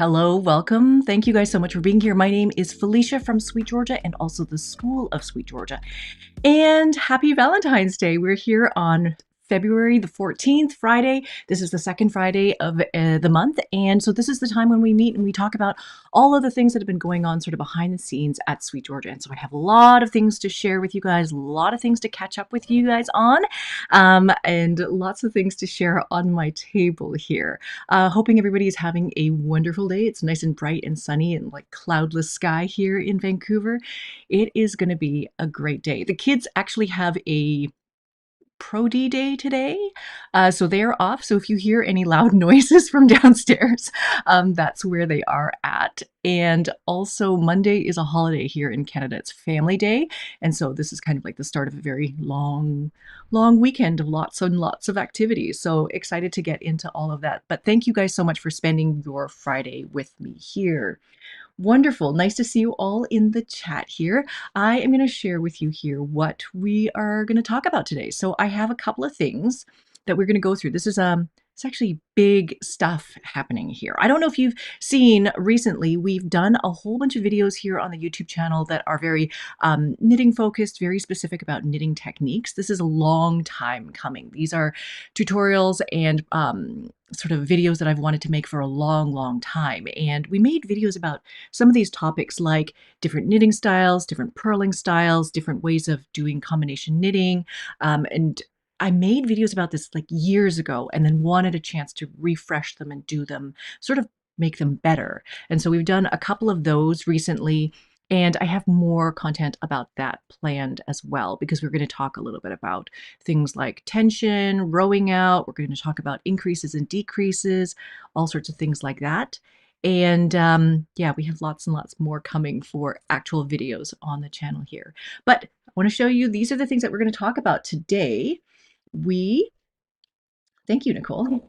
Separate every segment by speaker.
Speaker 1: Hello, welcome. Thank you guys so much for being here. My name is Felicia from SweetGeorgia and also the School of SweetGeorgia. And happy Valentine's Day. We're here on February the 14th, Friday. This is the second Friday of the month. And so this is the time when we meet and we talk about all of the things that have been going on sort of behind the scenes at SweetGeorgia. And so I have a lot of things to share with you guys, a lot of things to catch up with you guys on, and lots of things to share on my table here. Hoping everybody is having a wonderful day. It's nice and bright and sunny and like cloudless sky here in Vancouver. It is going to be a great day. The kids actually have a Pro D day today, so they're off. So if you hear any loud noises from downstairs, that's where they are at. And also Monday is a holiday here in Canada. It's Family Day, and so this is kind of like the start of a very long weekend of lots and lots of activities. So excited to get into all of that. But thank you guys so much for spending your Friday with me here. Wonderful. Nice to see you all in the chat here. I am going to share with you here what we are going to talk about today. So I have a couple of things that we're going to go through. This is it's actually big stuff happening here. I don't know if you've seen recently, we've done a whole bunch of videos here on the YouTube channel that are very knitting focused, very specific about knitting techniques. This is a long time coming. These are tutorials and sort of videos that I've wanted to make for a long time. And we made videos about some of these topics like different knitting styles, different purling styles, different ways of doing combination knitting. And I made videos about this like years ago and then wanted a chance to refresh them and do them, sort of make them better. And so we've done a couple of those recently. And I have more content about that planned as well, because we're going to talk a little bit about things like tension, rowing out. We're going to talk about increases and decreases, all sorts of things like that. And yeah, we have lots and lots more coming for actual videos on the channel here. But I want to show you, these are the things that we're going to talk about today. Thank you, Nicole.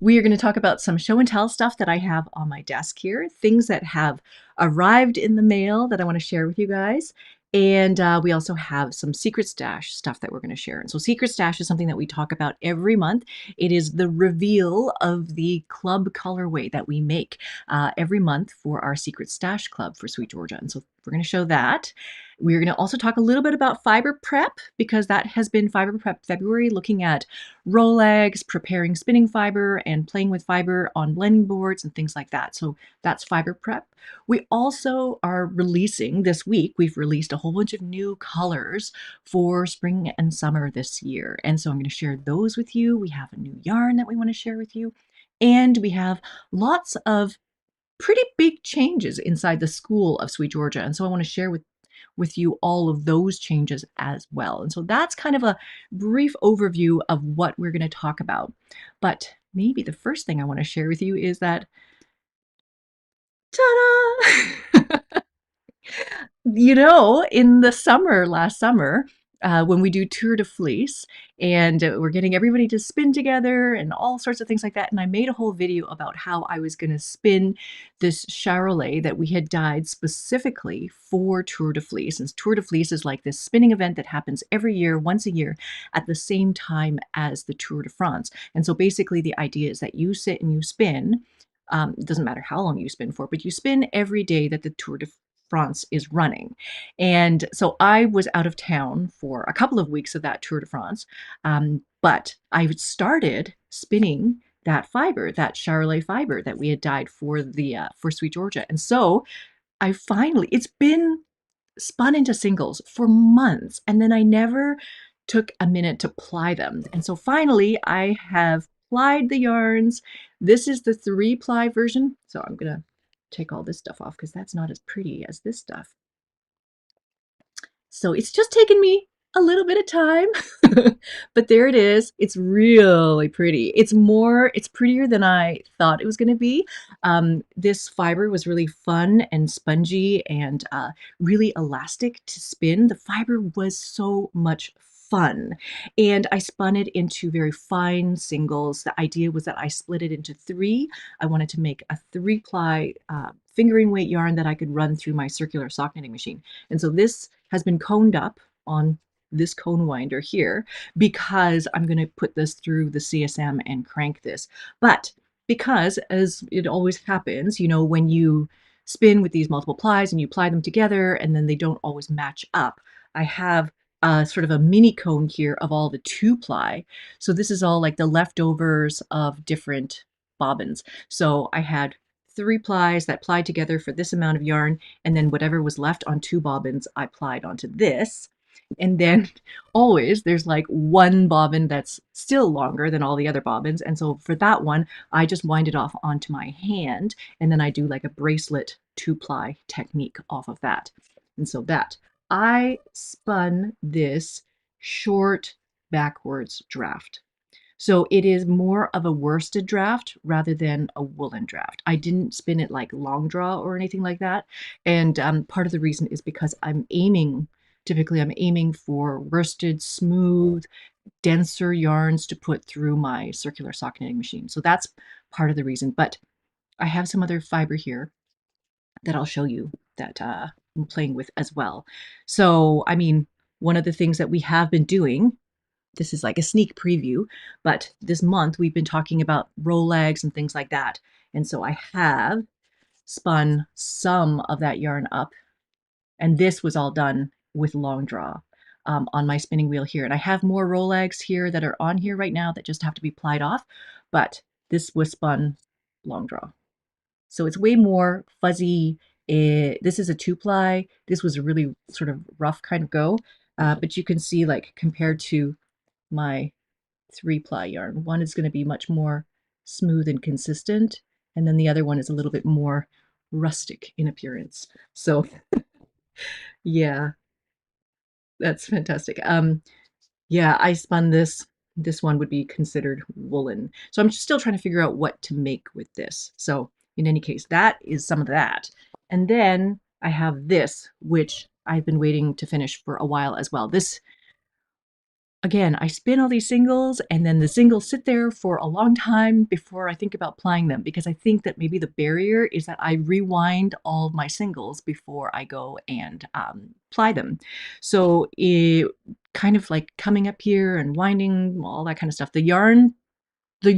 Speaker 1: We are going to talk about some show and tell stuff that I have on my desk here, things that have arrived in the mail that I want to share with you guys. And we also have some secret stash stuff that we're going to share. And so secret stash is something that we talk about every month. It is the reveal of the club colorway that we make every month for our secret stash club for SweetGeorgia. And so we're going to show that. We're going to also talk a little bit about fiber prep, because that has been Fiber Prep February, looking at roll eggs, preparing spinning fiber, and playing with fiber on blending boards and things like that. So that's fiber prep. We also are releasing this week, we've released a whole bunch of new colors for spring and summer this year. And so I'm going to share those with you. We have a new yarn that we want to share with you. And we have lots of pretty big changes inside the School of SweetGeorgia. And so I want to share with you all of those changes as well. And so that's kind of a brief overview of what we're going to talk about. But maybe the first thing I want to share with you is that, ta-da! In the summer, last summer, when we do Tour de Fleece, and we're getting everybody to spin together and all sorts of things like that. And I made a whole video about how I was going to spin this shawlette that we had dyed specifically for Tour de Fleece. And Tour de Fleece is like this spinning event that happens every year, once a year, at the same time as the Tour de France. And so basically the idea is that you sit and you spin. It doesn't matter how long you spin for, but you spin every day that the Tour de France is running. And so I was out of town for a couple of weeks of that Tour de France, but I started spinning that fiber, that shawlette fiber that we had dyed for the for SweetGeorgia. And so it's been spun into singles for months, and then I never took a minute to ply them. And so finally I have plied the yarns. This is the 3-ply version. So I'm gonna take all this stuff off because that's not as pretty as this stuff. So it's just taken me a little bit of time, but there it is. It's really pretty. It's prettier than I thought it was going to be. This fiber was really fun and spongy and really elastic to spin. The fiber was so much fun, and I spun it into very fine singles. The idea was that I split it into 3. I wanted to make a 3-ply fingering weight yarn that I could run through my circular sock knitting machine. And so this has been coned up on this cone winder here because I'm going to put this through the CSM and crank this. But because, as it always happens, you know, when you spin with these multiple plies and you ply them together and then they don't always match up, I have sort of a mini cone here of all the 2-ply. So this is all like the leftovers of different bobbins. So I had 3 plies that plied together for this amount of yarn, and then whatever was left on 2 bobbins, I plied onto this. And then always there's like one bobbin that's still longer than all the other bobbins. And so for that one, I just wind it off onto my hand, and then I do like a bracelet 2-ply technique off of that. And so that I spun this short backwards draft. So it is more of a worsted draft rather than a woolen draft. I didn't spin it like long draw or anything like that. And part of the reason is because typically I'm aiming for worsted, smooth, denser yarns to put through my circular sock knitting machine. So that's part of the reason. But I have some other fiber here that I'll show you that I'm playing with as well. So, I mean, one of the things that we have been doing, this is like a sneak preview, but this month we've been talking about row legs and things like that. And so I have spun some of that yarn up, and this was all done with long draw on my spinning wheel here. And I have more row legs here that are on here right now that just have to be plied off, but this was spun long draw. So it's way more fuzzy. This is a 2-ply. This was a really sort of rough kind of go, but you can see, like, compared to my 3-ply yarn, one is going to be much more smooth and consistent, and then the other one is a little bit more rustic in appearance. So yeah, that's fantastic. Yeah, I spun this. This one would be considered woolen. So I'm still trying to figure out what to make with this. So in any case, that is some of that. And then I have this, which I've been waiting to finish for a while as well. This, again, I spin all these singles, and then the singles sit there for a long time before I think about plying them, because I think that maybe the barrier is that I rewind all of my singles before I go and ply them. So it kind of like coming up here and winding, all that kind of stuff. The yarn the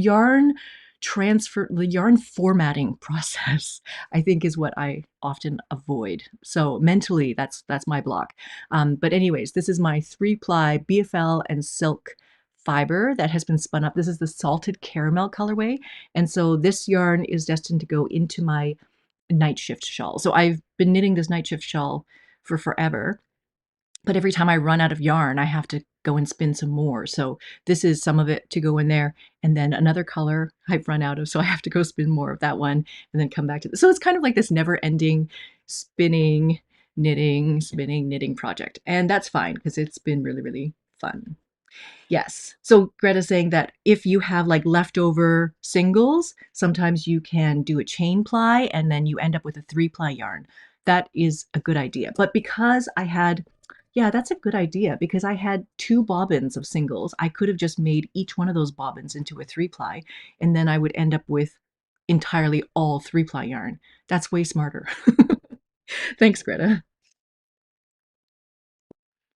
Speaker 1: yarn formatting process, I think, is what I often avoid. So mentally, that's my block. But anyways, this is my 3-ply BFL and silk fiber that has been spun up. This is the salted caramel colorway. And so this yarn is destined to go into my night shift shawl. So I've been knitting this night shift shawl for forever, but every time I run out of yarn, I have to go and spin some more. So this is some of it to go in there. And then another color I've run out of, so I have to go spin more of that one and then come back to this. So it's kind of like this never ending spinning, knitting project. And that's fine because it's been really, really fun. Yes. So Greta's saying that if you have like leftover singles, sometimes you can do a chain ply and then you end up with a 3-ply yarn. That is a good idea. But because I had yeah, that's a good idea, because I had 2 bobbins of singles. I could have just made each one of those bobbins into a 3-ply, and then I would end up with entirely all 3-ply yarn. That's way smarter. Thanks, Greta.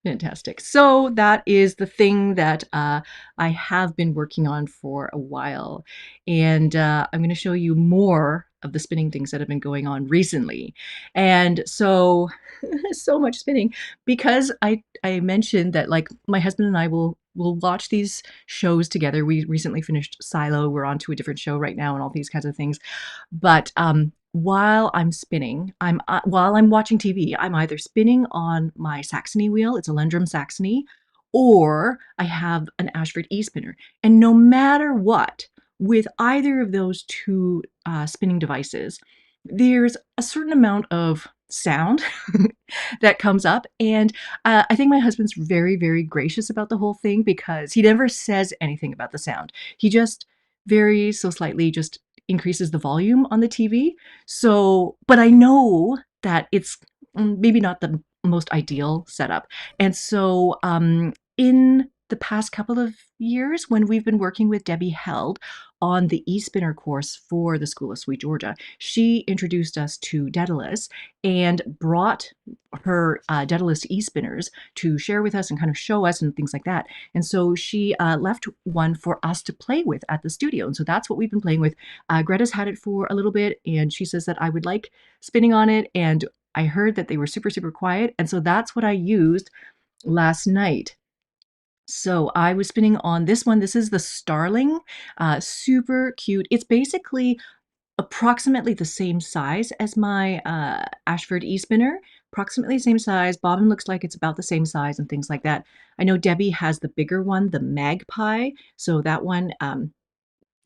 Speaker 1: Fantastic. So that is the thing that I have been working on for a while. And I'm going to show you more of the spinning things that have been going on recently. And so, so much spinning, because I mentioned that, like, my husband and I will watch these shows together. We recently finished Silo. We're on to a different show right now and all these kinds of things. But while I'm spinning, while I'm watching TV, I'm either spinning on my Saxony wheel, it's a Lendrum Saxony, or I have an Ashford e-spinner. And no matter what, with either of those two spinning devices, there's a certain amount of sound that comes up. And I think my husband's very, very gracious about the whole thing, because he never says anything about the sound. He just very so slightly just increases the volume on the TV. So, but I know that it's maybe not the most ideal setup. And so in the past couple of years when we've been working with Debbie Held on the e-spinner course for the School of SweetGeorgia. She introduced us to Daedalus and brought her Daedalus e-spinners to share with us and kind of show us and things like that. And so she left one for us to play with at the studio. And so that's what we've been playing with. Greta's had it for a little bit, and she says that I would like spinning on it. And I heard that they were super, super quiet. And so that's what I used last night. So I was spinning on this one. This is the Starling, super cute. It's basically approximately the same size as my Ashford e-spinner, approximately the same size. Bobbin looks like it's about the same size and things like that. I know Debbie has the bigger one, the Magpie. So that one,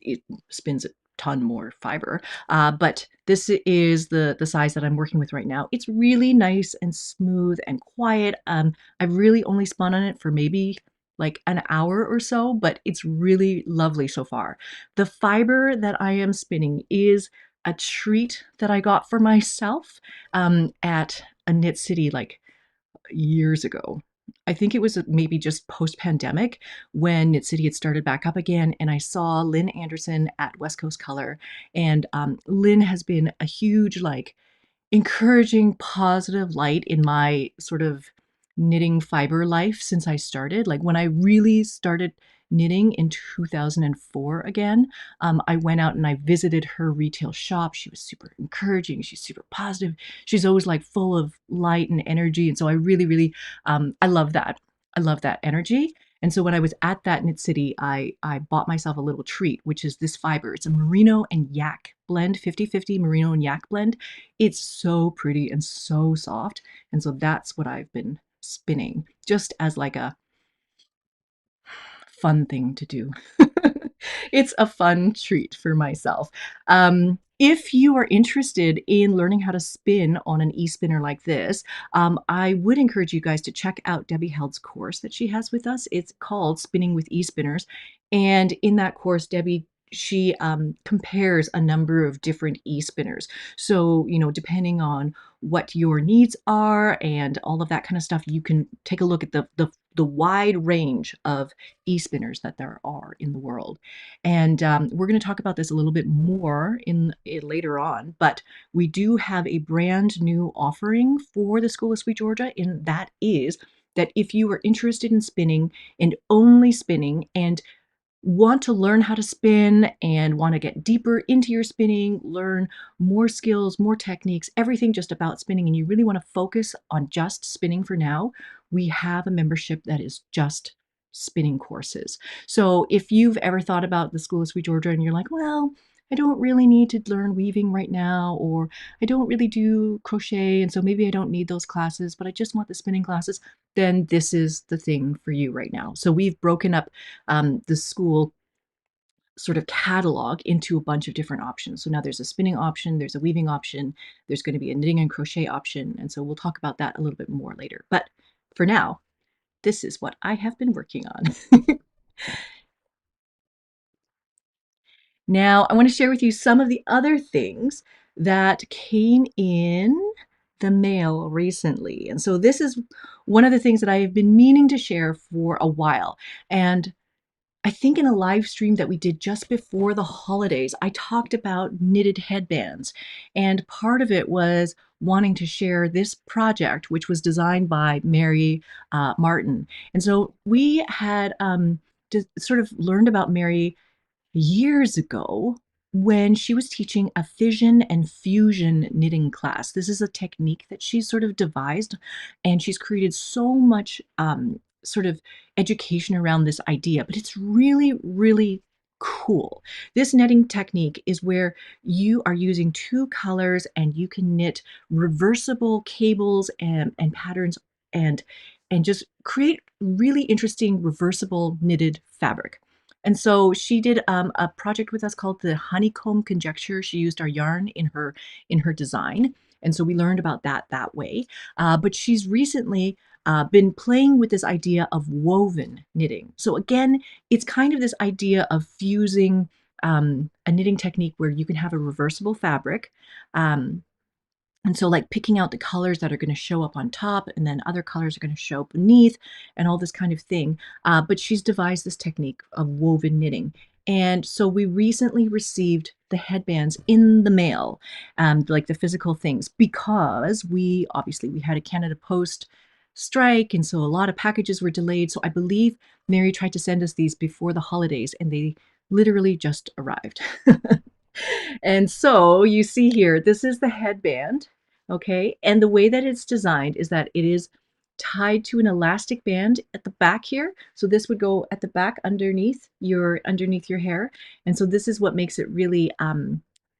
Speaker 1: it spins a ton more fiber. But this is the size that I'm working with right now. It's really nice and smooth and quiet. I've really only spun on it for maybe like an hour or so, but it's really lovely so far. The fiber that I am spinning is a treat that I got for myself at a Knit City like years ago. I think it was maybe just post-pandemic when Knit City had started back up again, and I saw Lynn Anderson at West Coast Color, and Lynn has been a huge like encouraging, positive light in my sort of knitting fiber life since I started. Like when I really started knitting in 2004 again, I went out and I visited her retail shop. She was super encouraging. She's super positive. She's always like full of light and energy. And so I really, really, I love that. I love that energy. And so when I was at that Knit City, I bought myself a little treat, which is this fiber. It's a merino and yak blend, 50-50 merino and yak blend. It's so pretty and so soft. And so that's what I've been spinning just as like a fun thing to do. It's a fun treat for myself. If you are interested in learning how to spin on an e-spinner like this, I would encourage you guys to check out Debbie Held's course that she has with us. It's called Spinning with E-Spinners. And in that course, Debbie, she compares a number of different e-spinners. So, you know, depending on what your needs are and all of that kind of stuff, you can take a look at the wide range of e-spinners that there are in the world. And we're going to talk about this a little bit more in later on, but we do have a brand new offering for the School of SweetGeorgia, and that is that if you are interested in spinning and only spinning and want to learn how to spin and want to get deeper into your spinning, learn more skills, more techniques, everything just about spinning, and you really want to focus on just spinning for now, we have a membership that is just spinning courses. So if you've ever thought about the School of SweetGeorgia and you're like, well, I don't really need to learn weaving right now, or I don't really do crochet, and so maybe I don't need those classes, but I just want the spinning classes, then this is the thing for you right now. So we've broken up the school sort of catalog into a bunch of different options. So now there's a spinning option, there's a weaving option, there's going to be a knitting and crochet option. And so we'll talk about that a little bit more later. But for now, this is what I have been working on. Now, I want to share with you some of the other things that came in the mail recently. And so this is one of the things that I have been meaning to share for a while. And I think in a live stream that we did just before the holidays, I talked about knitted headbands. And part of it was wanting to share this project, which was designed by Mary Martin. And so we had sort of learned about Mary years ago when she was teaching a fission and fusion knitting class. This is a technique that she's sort of devised, and she's created so much sort of education around this idea, but it's really, really cool. This knitting technique is where you are using two colors and you can knit reversible cables and patterns and just create really interesting reversible knitted fabric. And so she did a project with us called the honeycomb conjecture. She used our yarn in her design, and so we learned about that way. But she's recently been playing with this idea of woven knitting. So again, it's kind of this idea of fusing a knitting technique where you can have a reversible fabric. And so like picking out the colors that are going to show up on top and then other colors are going to show beneath and all this kind of thing. But she's devised this technique of woven knitting. And so we recently received the headbands in the mail, like the physical things, because we had a Canada Post strike. And so a lot of packages were delayed. So I believe Mary tried to send us these before the holidays and they literally just arrived. And so you see here, this is the headband, okay? And the way that it's designed is that it is tied to an elastic band at the back here. So this would go at the back underneath your hair. And so this is what makes it really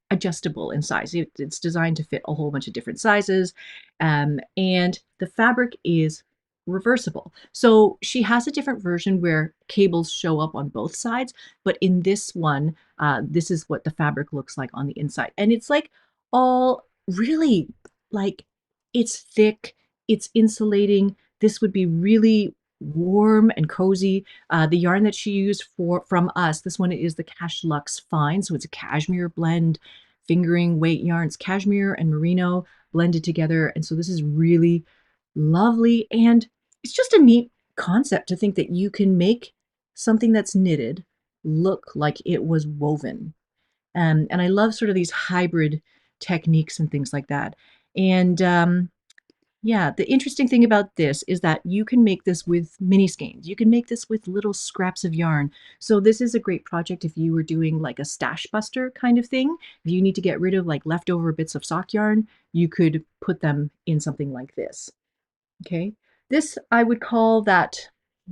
Speaker 1: adjustable in size. It's designed to fit a whole bunch of different sizes. And the fabric is reversible. So she has a different version where cables show up on both sides, but in this one, this is what the fabric looks like on the inside. And it's like all really like it's thick, it's insulating. This would be really warm and cozy. The yarn that she used from us, this one is the Cash Luxe Fine. So it's a cashmere blend, fingering weight yarns, cashmere and merino blended together. And so this is really lovely. And it's just a neat concept to think that you can make something that's knitted look like it was woven. And I love sort of these hybrid techniques and things like that. And yeah, the interesting thing about this is that you can make this with mini skeins. You can make this with little scraps of yarn. So this is a great project if you were doing like a stash buster kind of thing. If you need to get rid of like leftover bits of sock yarn, you could put them in something like this. Okay, this I would call that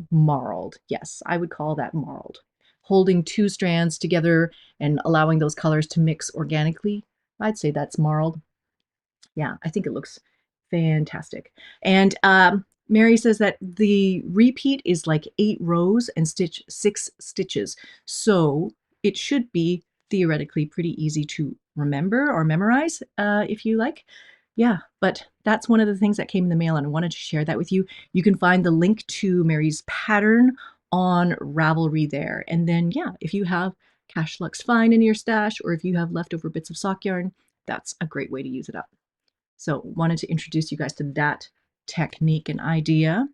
Speaker 1: marled. Yes, I would call that marled. Holding two strands together and allowing those colors to mix organically. I'd say that's marled. Yeah, I think it looks fantastic. And Mary says that the repeat is like 8 rows and 6 stitches. So it should be theoretically pretty easy to remember or memorize if you like. Yeah, but that's one of the things that came in the mail, and I wanted to share that with you. You can find the link to Mary's pattern on Ravelry there. And then, yeah, if you have Cash Luxe Fine in your stash, or if you have leftover bits of sock yarn, that's a great way to use it up. So wanted to introduce you guys to that technique and idea.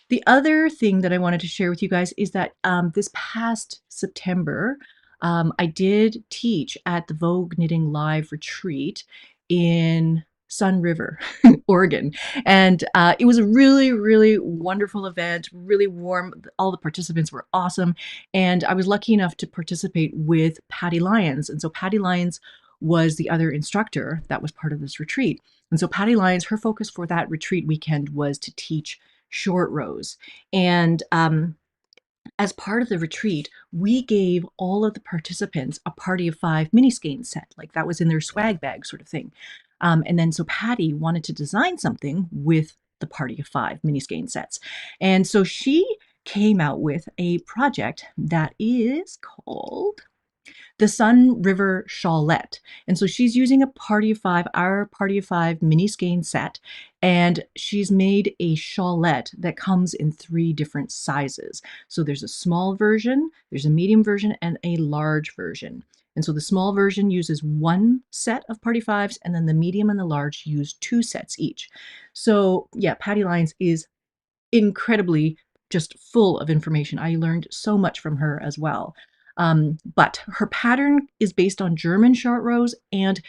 Speaker 1: The other thing that I wanted to share with you guys is that this past September, I did teach at the Vogue Knitting Live Retreat in Sunriver, Oregon. And it was a really, really wonderful event, really warm. All the participants were awesome. And I was lucky enough to participate with Patty Lyons. And so Patty Lyons was the other instructor that was part of this retreat. And so Patty Lyons, her focus for that retreat weekend was to teach short rows. And as part of the retreat, we gave all of the participants a Party of 5 mini skein set, like that was in their swag bag sort of thing. And then so Patty wanted to design something with the Party of 5 mini skein sets. And so she came out with a project that is called the Sunriver shawlette. And so she's using a Party of 5, our Party of 5 mini skein set, and she's made a shawlette that comes in 3 different sizes. So there's a small version, there's a medium version, and a large version. And so the small version uses 1 set of Party 5s, and then the medium and the large use 2 sets each. So yeah, Patty Lyons is incredibly just full of information. I learned so much from her as well. But her pattern is based on German short rows, and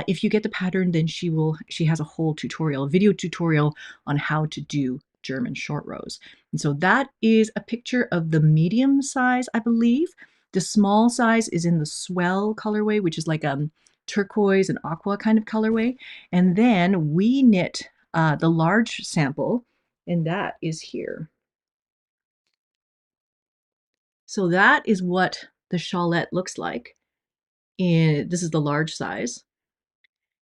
Speaker 1: if you get the pattern, then she has a whole tutorial, a video tutorial on how to do German short rows. And so that is a picture of the medium size, I believe. The small size is in the swell colorway, which is like a turquoise and aqua kind of colorway. And then we knit the large sample, and that is here. So that is what the shawlette looks like. And this is the large size.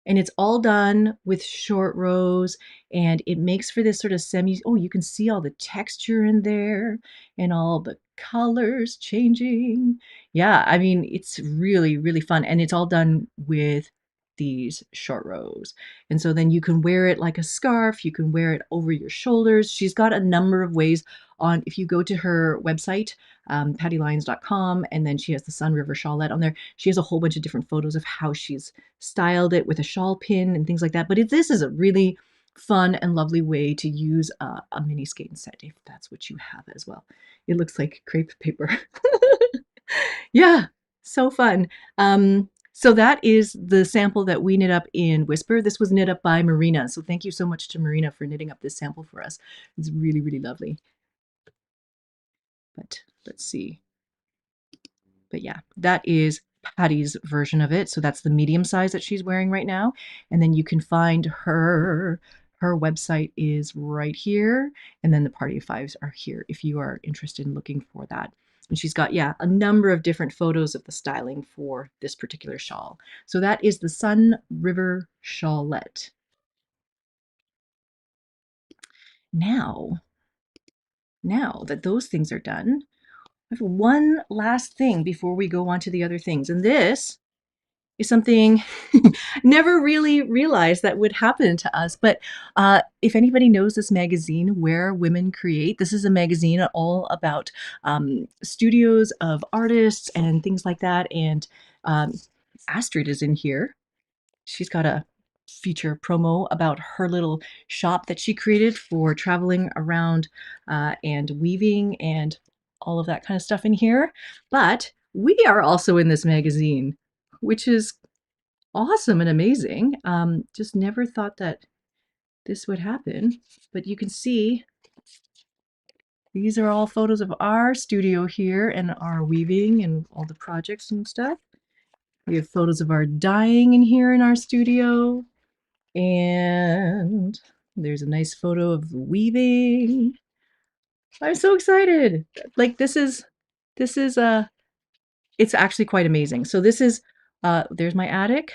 Speaker 1: And it's all done with short rows, and it makes for this sort of oh, you can see all the texture in there and all the colors changing. Yeah, I mean, it's really, really fun. And it's all done with these short rows. And so then you can wear it like a scarf, you can wear it over your shoulders. She's got a number of ways on, if you go to her website, pattylyons.com, and then she has the Sunriver shawlette on there. She has a whole bunch of different photos of how she's styled it with a shawl pin and things like that. But this is a really fun and lovely way to use a mini skein set if that's what you have as well. It looks like crepe paper. Yeah, so fun. So that is the sample that we knit up in Whisper. This was knit up by Marina. So thank you so much to Marina for knitting up this sample for us. It's really, really lovely. But let's see. But yeah, that is Patty's version of it. So that's the medium size that she's wearing right now. And then you can find her website is right here. And then the Party of Fives are here if you are interested in looking for that. And she's got, yeah, a number of different photos of the styling for this particular shawl. So that is the Sunriver shawlette. Now that those things are done, I have one last thing before we go on to the other things. And this is something never really realized that would happen to us. But if anybody knows this magazine, Where Women Create, this is a magazine all about studios of artists and things like that. And Astrid is in here. She's got a feature promo about her little shop that she created for traveling around and weaving and all of that kind of stuff in here. But we are also in this magazine, which is awesome and amazing. Just never thought that this would happen. But you can see these are all photos of our studio here and our weaving and all the projects and stuff. We have photos of our dyeing in here in our studio. And there's a nice photo of the weaving. I'm so excited. Like this is it's actually quite amazing. So this is there's my attic.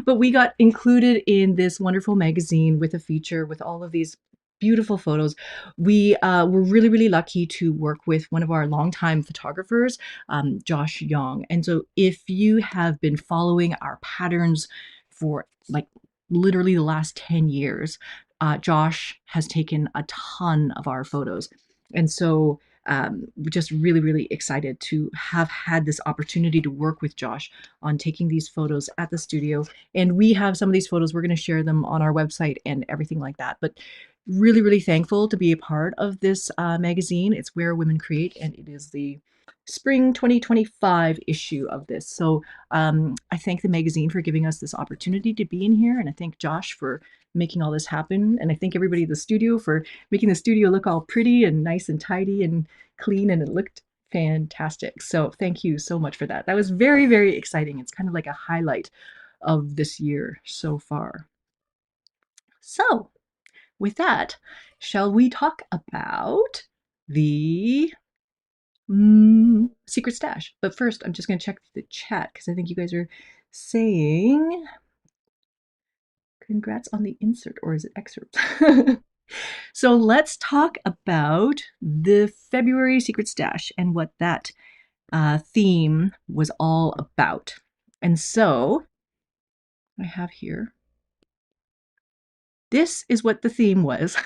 Speaker 1: But we got included in this wonderful magazine with a feature with all of these beautiful photos. We were really, really lucky to work with one of our longtime photographers, Josh Young. And so if you have been following our patterns for like literally the last 10 years, Josh has taken a ton of our photos. And so we're just really, really excited to have had this opportunity to work with Josh on taking these photos at the studio. And we have some of these photos. We're going to share them on our website and everything like that. But really, really thankful to be a part of this magazine. It's Where Women Create, and it is the spring 2025 issue of this. So I thank the magazine for giving us this opportunity to be in here. And I thank Josh for making all this happen. And I thank everybody at the studio for making the studio look all pretty and nice and tidy and clean. And it looked fantastic. So thank you so much for that. That was very, very exciting. It's kind of like a highlight of this year so far. So with that, shall we talk about the secret stash? But first, I'm just going to check the chat because I think you guys are saying congrats on the insert, or is it excerpt? So let's talk about the February secret stash and what that theme was all about. And so I have here, this is what the theme was.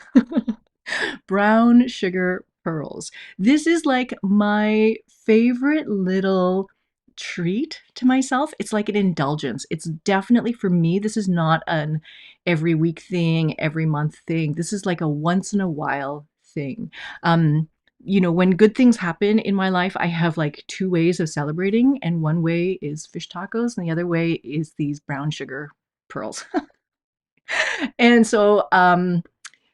Speaker 1: Brown sugar pearls. This is like my favorite little treat to myself. It's like an indulgence. It's definitely, for me, this is not an every week thing, every month thing. This is like a once in a while thing. You know, when good things happen in my life, I have like two ways of celebrating, and one way is fish tacos, and the other way is these brown sugar pearls. And so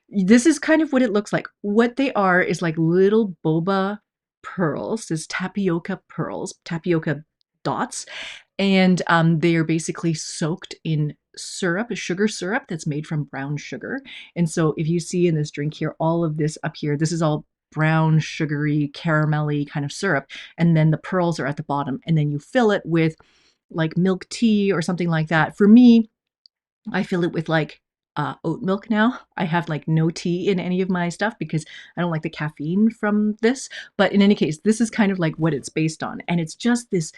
Speaker 1: this is kind of what it looks like. What they are is like little boba pearls, this tapioca pearls, tapioca dots, and they are basically soaked in syrup, sugar syrup that's made from brown sugar. And so if you see in this drink here, all of this up here, this is all brown, sugary, caramelly kind of syrup. And then the pearls are at the bottom. And then you fill it with like milk tea or something like that. For me, I fill it with like oat milk now. I have like no tea in any of my stuff because I don't like the caffeine from this. But in any case, this is kind of like what it's based on. And it's just this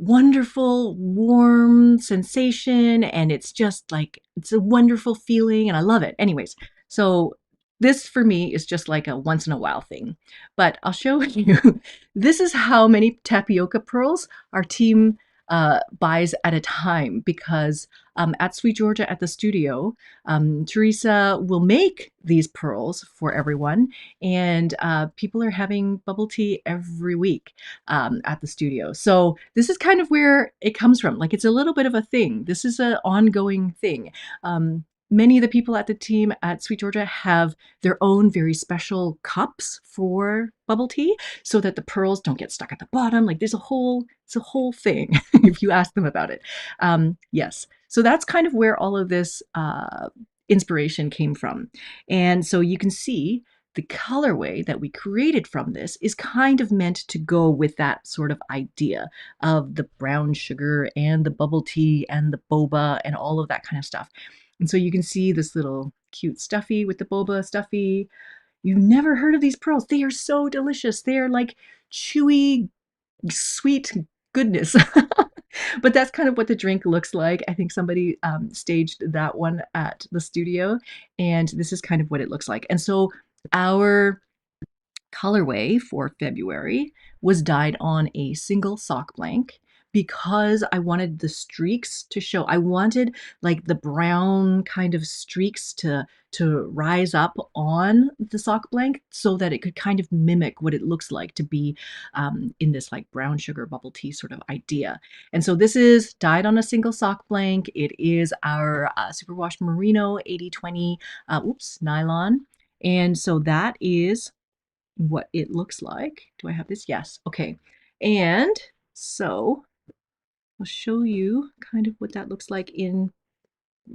Speaker 1: wonderful, warm sensation, and it's just like it's a wonderful feeling, and I love it. Anyways, so this for me is just like a once in a while thing. But I'll show you. This is how many tapioca pearls our team buys at a time, because at SweetGeorgia at the studio, Teresa will make these pearls for everyone, and people are having bubble tea every week at the studio. So this is kind of where it comes from. Like, it's a little bit of a thing. This is an ongoing thing. Many of the people at the team at SweetGeorgia have their own very special cups for bubble tea, so that the pearls don't get stuck at the bottom. Like, it's a whole thing if you ask them about it. Yes, so that's kind of where all of this inspiration came from. And so you can see the colorway that we created from this is kind of meant to go with that sort of idea of the brown sugar and the bubble tea and the boba and all of that kind of stuff. And so you can see this little cute stuffy with the boba stuffy. You've never heard of these pearls. They are so delicious. They are like chewy, sweet goodness. But that's kind of what the drink looks like. I think somebody staged that one at the studio, and this is kind of what it looks like. And so our colorway for February was dyed on a single sock blank, because I wanted the streaks to show. I wanted like the brown kind of streaks to rise up on the sock blank, so that it could kind of mimic what it looks like to be in this like brown sugar bubble tea sort of idea. And so this is dyed on a single sock blank. It is our superwash merino 80/20 nylon. And so that is what it looks like. Do I have this? Yes. Okay. And so I'll show you kind of what that looks like in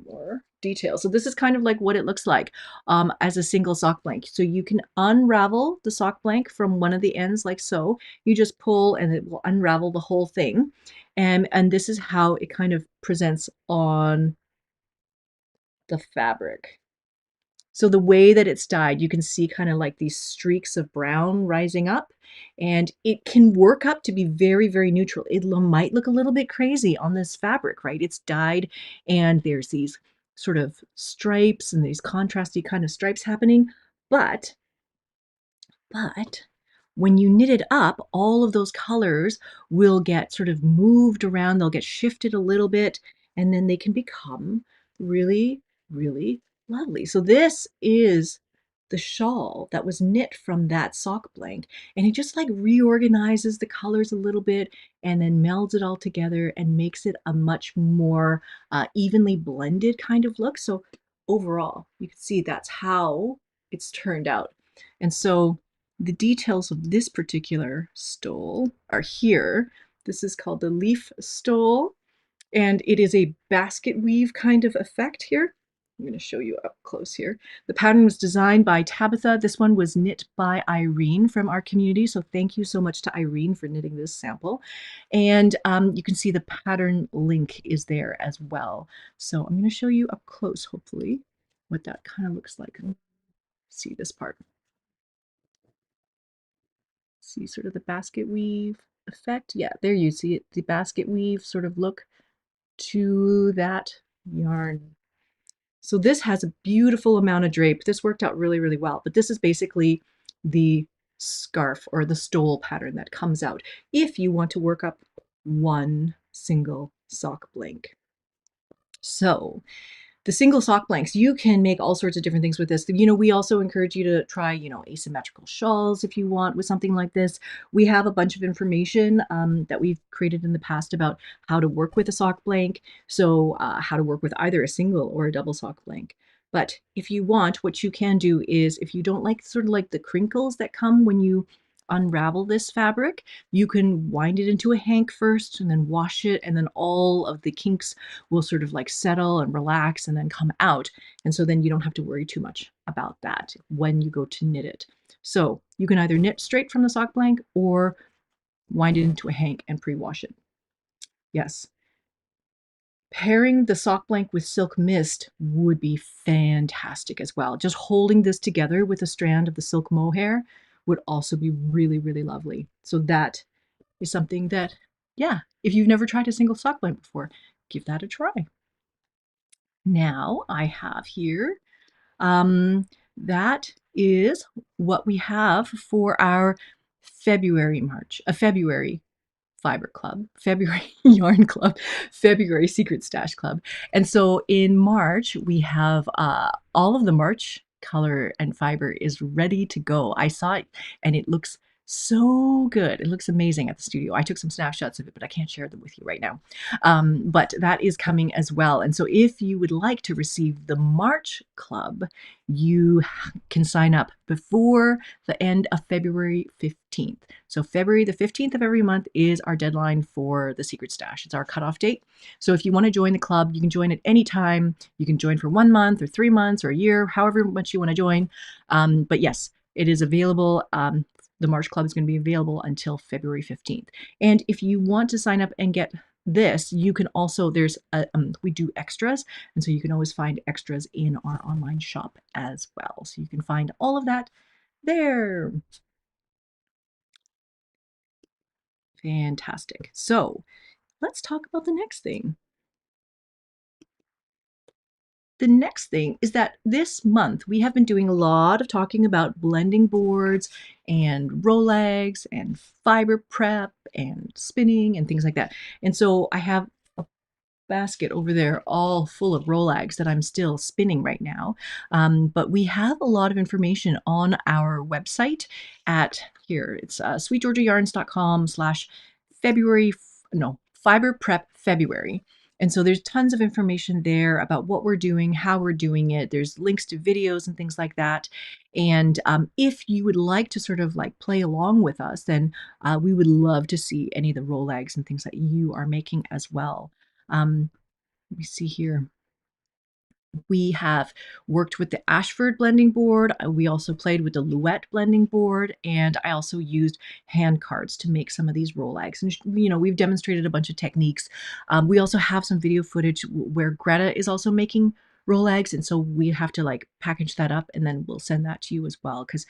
Speaker 1: more detail. So this is kind of like what it looks like as a single sock blank. So you can unravel the sock blank from one of the ends like so. You just pull and it will unravel the whole thing. And this is how it kind of presents on the fabric. So the way that it's dyed, you can see kind of like these streaks of brown rising up, and it can work up to be very, very neutral. It might look a little bit crazy on this fabric, right? It's dyed and there's these sort of stripes and these contrasty kind of stripes happening, but when you knit it up, all of those colors will get sort of moved around, they'll get shifted a little bit, and then they can become really, really lovely. So this is the shawl that was knit from that sock blank, and it just like reorganizes the colors a little bit and then melds it all together and makes it a much more evenly blended kind of look. So overall, you can see that's how it's turned out. And so the details of this particular stole are here. This is called the leaf stole, and it is a basket weave kind of effect here. I'm going to show you up close here. The pattern was designed by Tabitha. This one was knit by Irene from our community, so thank you so much to Irene for knitting this sample. And you can see the pattern link is there as well. So I'm going to show you up close, hopefully, what that kind of looks like. See this part. See sort of the basket weave effect. Yeah, there you see it, the basket weave sort of look to that yarn. So this has a beautiful amount of drape. This worked out really, really well. But this is basically the scarf or the stole pattern that comes out if you want to work up one single sock blank. So the single sock blanks, you can make all sorts of different things with this. You know, we also encourage you to try, you know, asymmetrical shawls if you want with something like this. We have a bunch of information that we've created in the past about how to work with a sock blank. So how to work with either a single or a double sock blank. But if you want, what you can do is, if you don't like sort of like the crinkles that come when you unravel this fabric, you can wind it into a hank first and then wash it, and then all of the kinks will sort of like settle and relax and then come out. And so then you don't have to worry too much about that when you go to knit it. So you can either knit straight from the sock blank or wind it into a hank and pre-wash it. Yes. Pairing the sock blank with silk mist would be fantastic as well. Just holding this together with a strand of the silk mohair would also be really, really lovely. So that is something that yeah, if you've never tried a single sock blend before, give that a try. Now I have here, that is what we have for our February Fiber Club, February Yarn Club, February Secret Stash Club. And so in March, we have all of the March color and fiber is ready to go. I saw it and it looks so good. It looks amazing at the studio. I took some snapshots of it, but I can't share them with you right now. But that is coming as well. And so if you would like to receive the March Club, you can sign up before the end of February 15th. So February the 15th of every month is our deadline for the Secret Stash. It's our cutoff date. So if you want to join the club, you can join at any time. You can join for 1 month or 3 months or a year, however much you want to join. But yes, it is available. The March Club is going to be available until February 15th. And if you want to sign up and get this, you can also, we do extras, and so you can always find extras in our online shop as well. So you can find all of that there. Fantastic. So let's talk about the next thing. The next thing is that this month we have been doing a lot of talking about blending boards and Rolex and fiber prep and spinning and things like that. And so I have a basket over there all full of Rolex that I'm still spinning right now. But we have a lot of information on our website at here. It's sweetgeorgiayarns.com/February, no, fiber prep February. And so there's tons of information there about what we're doing, how we're doing it. There's links to videos and things like that. And if you would like to sort of like play along with us, then we would love to see any of the Rolex and things that you are making as well. Let me see here. We have worked with the Ashford blending board. We also played with the Louette blending board, and I also used hand cards to make some of these Rolex. And we've demonstrated a bunch of techniques. We also have some video footage where Greta is also making Rolex, and so we have to like package that up, and then we'll send that to you as well, because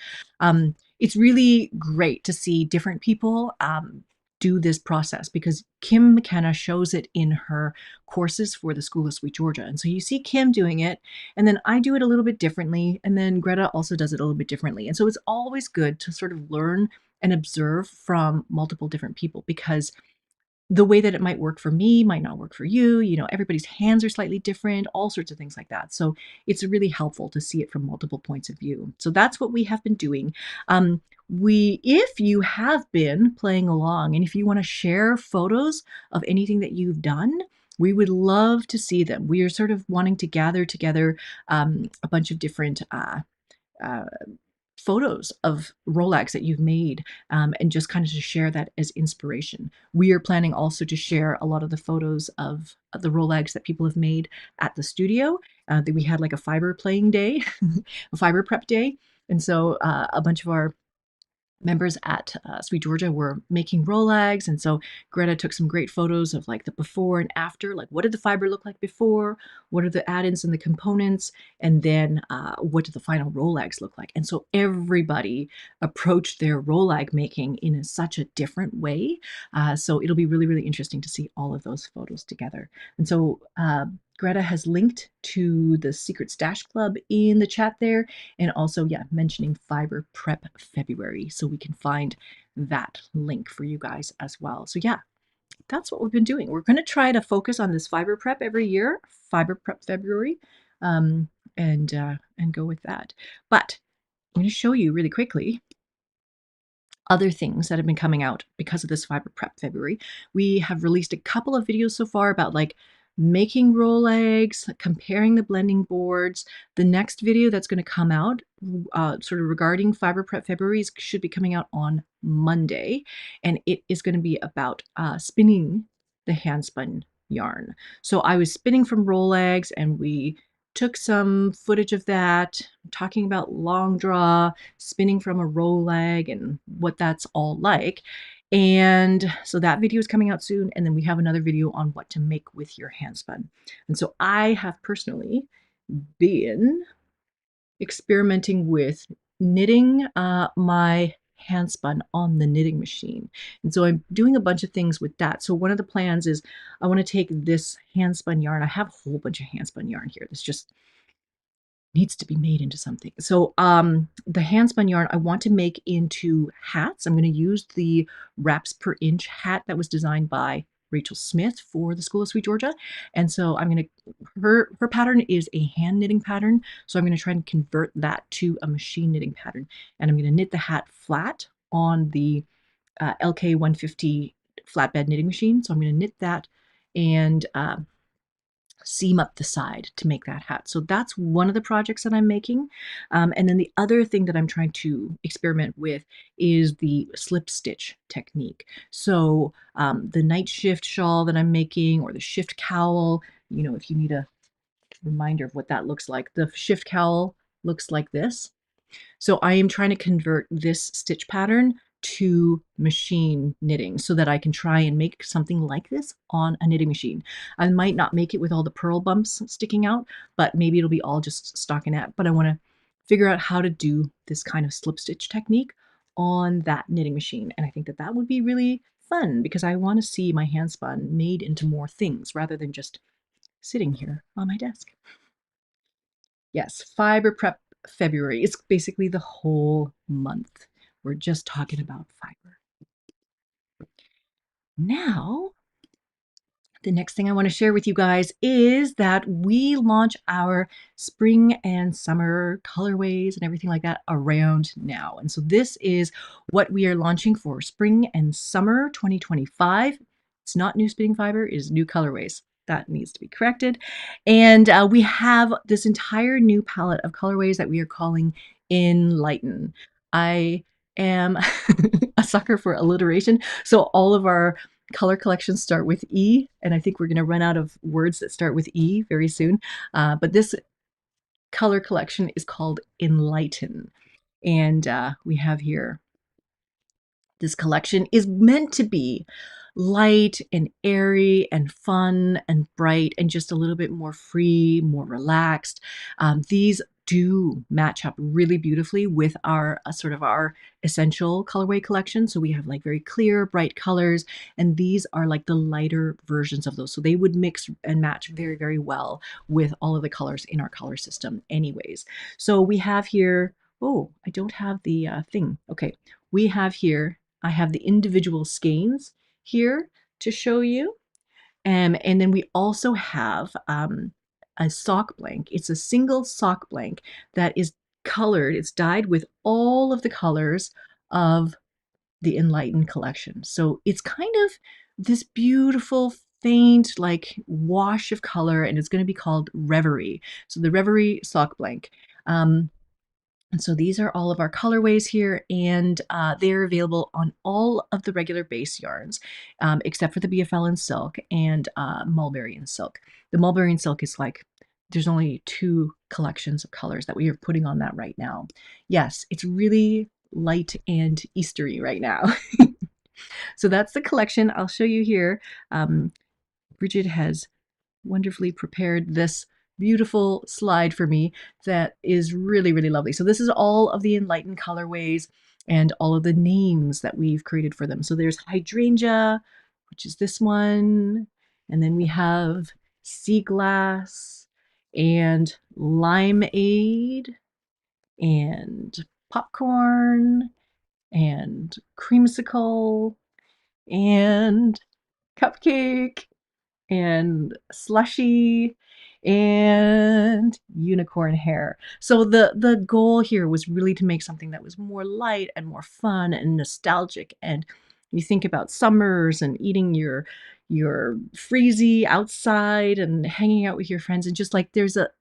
Speaker 1: it's really great to see different people do this process, because Kim McKenna shows it in her courses for the School of SweetGeorgia. And so you see Kim doing it, and then I do it a little bit differently, and then Greta also does it a little bit differently. And so it's always good to sort of learn and observe from multiple different people, because the way that it might work for me might not work for you. Everybody's hands are slightly different, all sorts of things like that. So it's really helpful to see it from multiple points of view. So that's what we have been doing. If you have been playing along and if you want to share photos of anything that you've done, we would love to see them. We are sort of wanting to gather together a bunch of different photos of Rolex that you've made, and just kind of to share that as inspiration. We are planning also to share a lot of the photos of the Rolex that people have made at the studio. That we had like a fiber playing day, a fiber prep day. And so a bunch of our members at SweetGeorgia were making Rolex, and so Greta took some great photos of like the before and after, like what did the fiber look like before, what are the add-ins and the components, and then what did the final Rolex look like. And so everybody approached their Rolex making in such a different way, so it'll be really, really interesting to see all of those photos together. And so Greta has linked to the Secret Stash Club in the chat there, and also, yeah, mentioning Fiber Prep February, so we can find that link for you guys as well. So yeah, that's what we've been doing. We're going to try to focus on this Fiber Prep every year, Fiber Prep February, and go with that. But I'm going to show you really quickly other things that have been coming out because of this Fiber Prep February. We have released a couple of videos so far about like making Rolex, comparing the blending boards. The next video that's going to come out sort of regarding Fiber Prep February should be coming out on Monday, and it is going to be about spinning the Handspun yarn. So I was spinning from Rolex, and we took some footage of that, talking about long draw, spinning from a Rolex, and what that's all like. And so that video is coming out soon. And then we have another video on what to make with your handspun. And so I have personally been experimenting with knitting my Handspun on the knitting machine. And so I'm doing a bunch of things with that. So one of the plans is I want to take this Handspun yarn. I have a whole bunch of Handspun yarn here. This just needs to be made into something. So the Handspun yarn I want to make into hats. I'm going to use the wraps per inch hat that was designed by Rachel Smith for the School of SweetGeorgia. And so I'm going to, her pattern is a hand knitting pattern. So I'm going to try and convert that to a machine knitting pattern. And I'm going to knit the hat flat on the LK 150 flatbed knitting machine. So I'm going to knit that and seam up the side to make that hat. So that's one of the projects that I'm making. And then the other thing that I'm trying to experiment with is the slip stitch technique. So the night shift shawl that I'm making, or the shift cowl, you know, if you need a reminder of what that looks like, the shift cowl looks like this. So I am trying to convert this stitch pattern to machine knitting so that I can try and make something like this on a knitting machine. I might not make it with all the purl bumps sticking out, but maybe it'll be all just stockinette. But I want to figure out how to do this kind of slip stitch technique on that knitting machine. And I think that that would be really fun because I want to see my Handspun made into more things rather than just sitting here on my desk. Yes, fiber prep February. It's basically the whole month. We're just talking about fiber. Now, the next thing I want to share with you guys is that we launch our spring and summer colorways and everything like that around now. And so this is what we are launching for spring and summer 2025. It's not new spinning fiber, it is new colorways. That needs to be corrected. And we have this entire new palette of colorways that we are calling Enlighten. I am a sucker for alliteration. So all of our color collections start with E, and I think we're going to run out of words that start with E very soon. But this color collection is called Enlighten. And we have here, this collection is meant to be light and airy and fun and bright and just a little bit more free, more relaxed. These do match up really beautifully with our sort of our essential colorway collection. So we have like very clear, bright colors, and these are like the lighter versions of those. So they would mix and match very, very well with all of the colors in our color system anyways. So we have here, oh, I don't have the thing. Okay, we have here, I have the individual skeins here to show you. And then we also have a sock blank. It's a single sock blank that is colored. It's dyed with all of the colors of the Enlighten collection. So it's kind of this beautiful, faint, like wash of color, and it's going to be called Reverie. So the Reverie sock blank. And so these are all of our colorways here, and they're available on all of the regular base yarns, except for the BFL and silk and mulberry and silk. The mulberry and silk is like, there's only 2 collections of colors that we are putting on that right now. Yes, it's really light and Eastery right now. So that's the collection. I'll show you here. Bridget has wonderfully prepared this beautiful slide for me that is really, really lovely. So this is all of the Enlighten colorways and all of the names that we've created for them. So there's Hydrangea, which is this one, and then we have Sea Glass and Limeade and Popcorn and Creamsicle and Cupcake and Slushy and Unicorn Hair. So the goal here was really to make something that was more light and more fun and nostalgic. And you think about summers and eating your freezy outside and hanging out with your friends, and just like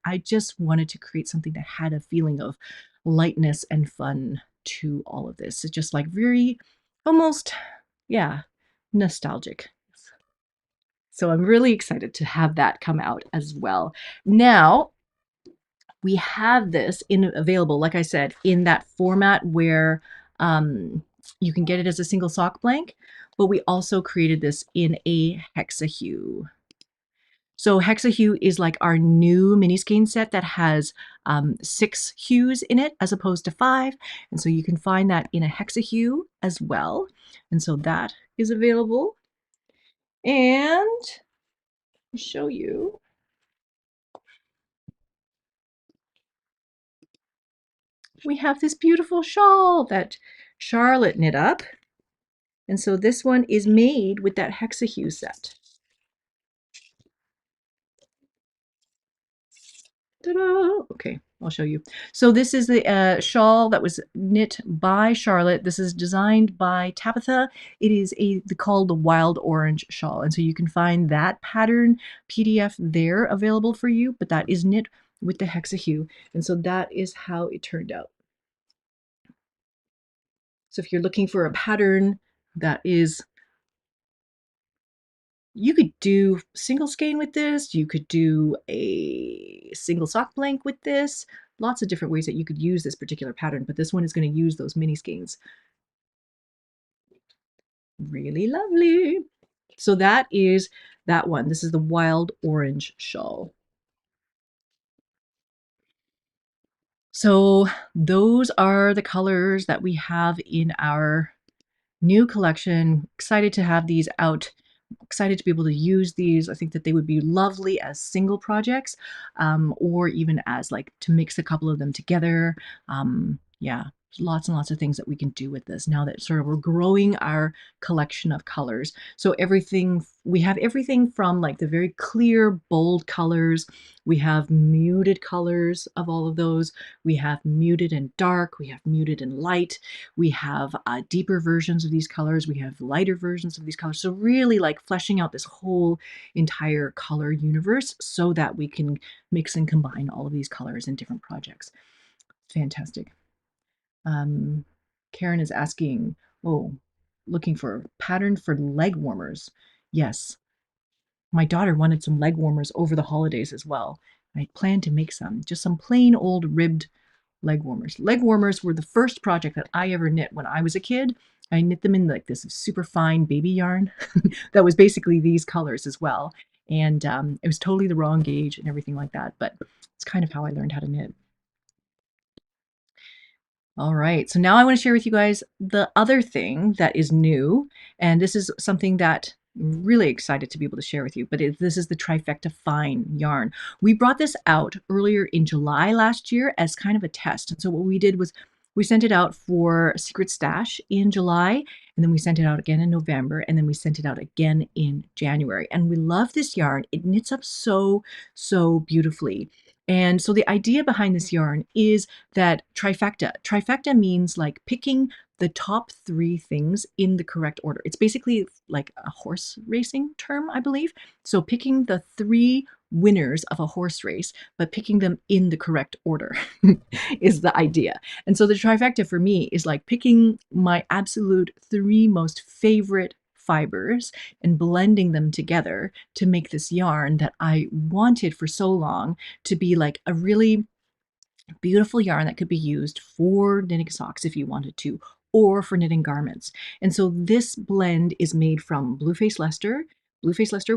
Speaker 1: I just wanted to create something that had a feeling of lightness and fun to all of this. It's just like very almost, yeah, nostalgic. So I'm really excited to have that come out as well. Now, we have this available, like I said, in that format where you can get it as a single sock blank, but we also created this in a hexa hue. So Hexahue is like our new mini skein set that has 6 hues in it as opposed to 5. And so you can find that in a Hexahue as well. And so that is available. And I'll show you. We have this beautiful shawl that Charlotte knit up. And so this one is made with that Hexahue set. Ta-da! Okay, I'll show you. So this is the shawl that was knit by Charlotte. This is designed by Tabitha. It is called the Wild Orange shawl. And so you can find that pattern PDF there available for you, but that is knit with the Hexahue. And so that is how it turned out. So if you're looking for a pattern that is, you could do single skein with this, you could do a single sock blank with this, lots of different ways that you could use this particular pattern, but this one is going to use those mini skeins. Really lovely. So that is that one. This is the Wild Orange shawl. So those are the colors that we have in our new collection. Excited to have these out. Excited to be able to use these. I think that they would be lovely as single projects, or even as like to mix a couple of them together. Yeah, lots and lots of things that we can do with this now that sort of we're growing our collection of colors. So we have everything from like the very clear, bold colors. We have muted colors of all of those. We have muted and dark. We have muted and light. We have deeper versions of these colors. We have lighter versions of these colors. So really like fleshing out this whole entire color universe so that we can mix and combine all of these colors in different projects. Fantastic. Karen is asking, looking for pattern for leg warmers. Yes, my daughter wanted some leg warmers over the holidays as well. I plan to make some, just some plain old ribbed leg warmers. Leg warmers were the first project that I ever knit when I was a kid. I knit them in like this super fine baby yarn that was basically these colors as well. And it was totally the wrong gauge and everything like that, but it's kind of how I learned how to knit. All right, so now I want to share with you guys the other thing that is new, and this is something that I'm really excited to be able to share with you, but this is the Trifecta Fine yarn. We brought this out earlier in July last year as kind of a test, and so what we did was we sent it out for Secret Stash in July, and then we sent it out again in November, and then we sent it out again in January, and we love this yarn. It knits up so, so beautifully. And so the idea behind this yarn is that trifecta means like picking the top 3 things in the correct order. It's basically like a horse racing term, I believe. So picking the 3 winners of a horse race, but picking them in the correct order is the idea. And so the trifecta for me is like picking my absolute 3 most favorite fibers and blending them together to make this yarn that I wanted for so long to be like a really beautiful yarn that could be used for knitting socks if you wanted to, or for knitting garments. And so this blend is made from Blueface Leicester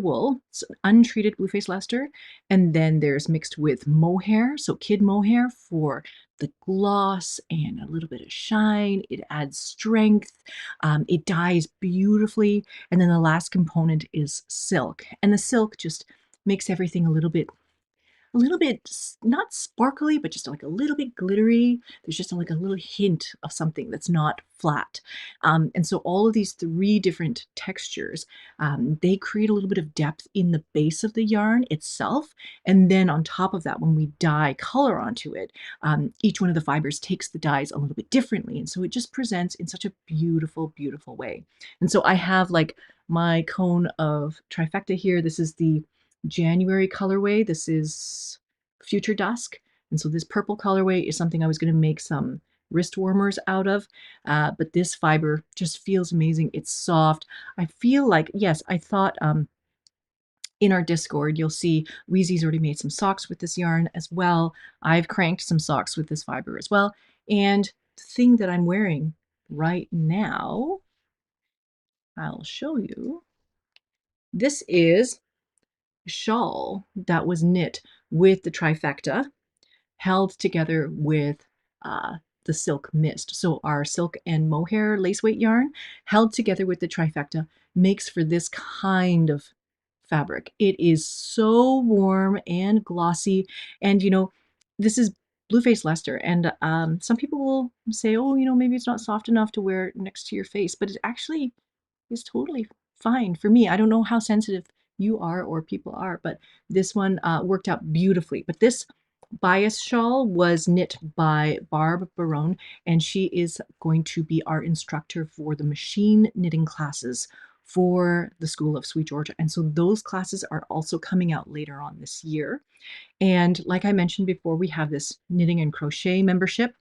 Speaker 1: wool, untreated Blueface Leicester, and then there's mixed with mohair, so kid mohair for the gloss and a little bit of shine. It adds strength. It dyes beautifully. And then the last component is silk. And the silk just makes everything a little bit not sparkly, but just like a little bit glittery. There's just like a little hint of something that's not flat. And so all of these 3 different textures, they create a little bit of depth in the base of the yarn itself. And then on top of that, when we dye color onto it, each one of the fibers takes the dyes a little bit differently. And so it just presents in such a beautiful, beautiful way. And so I have like my cone of Trifecta here. This is the January colorway. This is Future Dusk. And so this purple colorway is something I was going to make some wrist warmers out of. But this fiber just feels amazing. It's soft. I feel like, yes, I thought in our Discord, you'll see Wheezy's already made some socks with this yarn as well. I've cranked some socks with this fiber as well. And the thing that I'm wearing right now, I'll show you. This is shawl that was knit with the trifecta, held together with uh, the silk mist. So our silk and mohair lace weight yarn held together with the trifecta makes for this kind of fabric. It is so warm and glossy. And, this is blue-faced Leicester. And some people will say, oh, maybe it's not soft enough to wear next to your face, but it actually is totally fine for me. I don't know how sensitive you are or people are, but this one worked out beautifully. But this bias shawl was knit by Barb Barone, and she is going to be our instructor for the machine knitting classes for the School of SweetGeorgia. And so those classes are also coming out later on this year. And like I mentioned before, we have this knitting and crochet membership,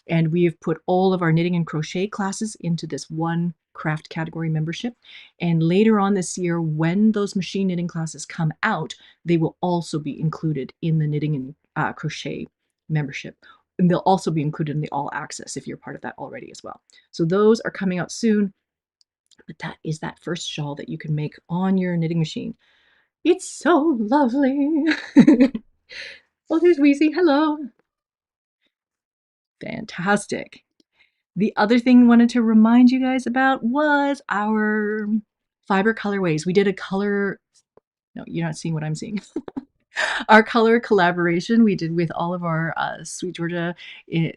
Speaker 1: and we have put all of our knitting and crochet classes into this one craft category membership. And later on this year, when those machine knitting classes come out, they will also be included in the knitting and crochet membership. And they'll also be included in the all access if you're part of that already as well. So those are coming out soon. But that is that first shawl that you can make on your knitting machine. It's so lovely. Oh, there's Wheezy. Hello. Fantastic. The other thing I wanted to remind you guys about was our fiber colorways. We did a color, no, you're not seeing what I'm seeing. Our color collaboration we did with all of our SweetGeorgia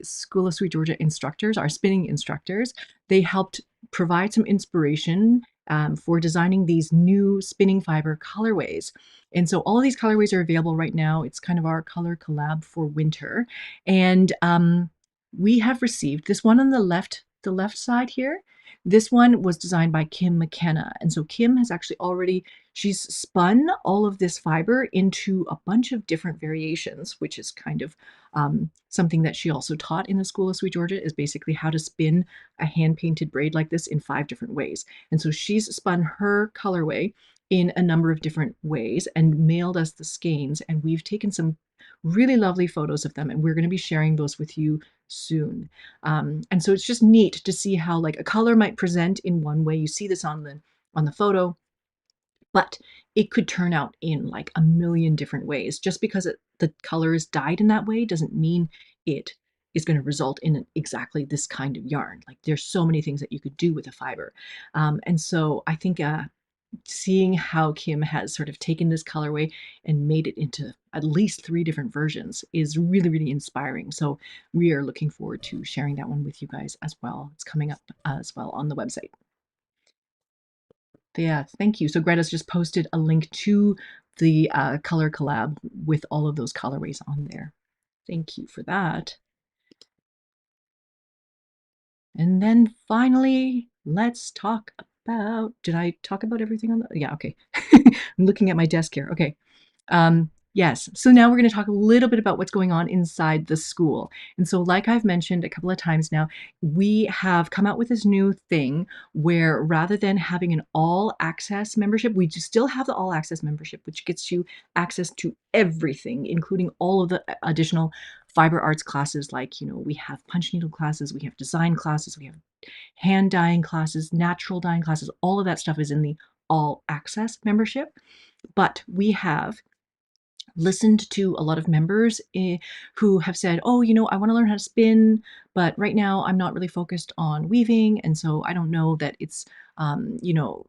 Speaker 1: School of SweetGeorgia instructors, our spinning instructors. They helped provide some inspiration for designing these new spinning fiber colorways. And so all of these colorways are available right now. It's kind of our color collab for winter. And we have received this one on the left side here. This one was designed by Kim McKenna. And so Kim has actually already, she's spun all of this fiber into a bunch of different variations, which is kind of something that she also taught in the School of SweetGeorgia, is basically how to spin a hand-painted braid like this in 5 different ways. And so she's spun her colorway in a number of different ways and mailed us the skeins. And we've taken some really lovely photos of them, and we're going to be sharing those with you soon. And so it's just neat to see how like a color might present in one way. You see this on the photo, but it could turn out in like a million different ways. Just because the color is dyed in that way doesn't mean it is going to result in exactly this kind of yarn. Like there's so many things that you could do with a fiber. And so I think seeing how Kim has sort of taken this colorway and made it into at least 3 different versions is really, really inspiring. So we are looking forward to sharing that one with you guys as well. It's coming up as well on the website. Yeah, thank you. So Greta's just posted a link to the color collab with all of those colorways on there. Thank you for that. And then finally, let's talk about, did I talk about everything on the, yeah, okay. I'm looking at my desk here. Okay. Yes, so now we're going to talk a little bit about what's going on inside the school. And so like I've mentioned a couple of times now, we have come out with this new thing where rather than having an all access membership, we still have the all access membership, which gets you access to everything, including all of the additional fiber arts classes. Like, we have punch needle classes, we have design classes, we have hand dyeing classes, natural dyeing classes. All of that stuff is in the all access membership. But we have listened to a lot of members who have said, oh, I want to learn how to spin, but right now I'm not really focused on weaving. And so I don't know that it's,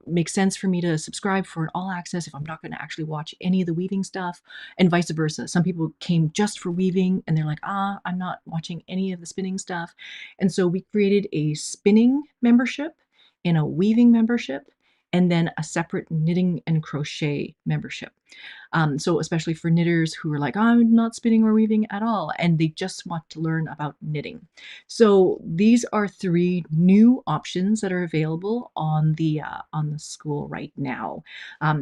Speaker 1: makes sense for me to subscribe for an all access if I'm not going to actually watch any of the weaving stuff, and vice versa. Some people came just for weaving and they're like, I'm not watching any of the spinning stuff. And so we created a spinning membership and a weaving membership, and then a separate knitting and crochet membership. So especially for knitters who are like, I'm not spinning or weaving at all, and they just want to learn about knitting. So these are 3 new options that are available on the school right now.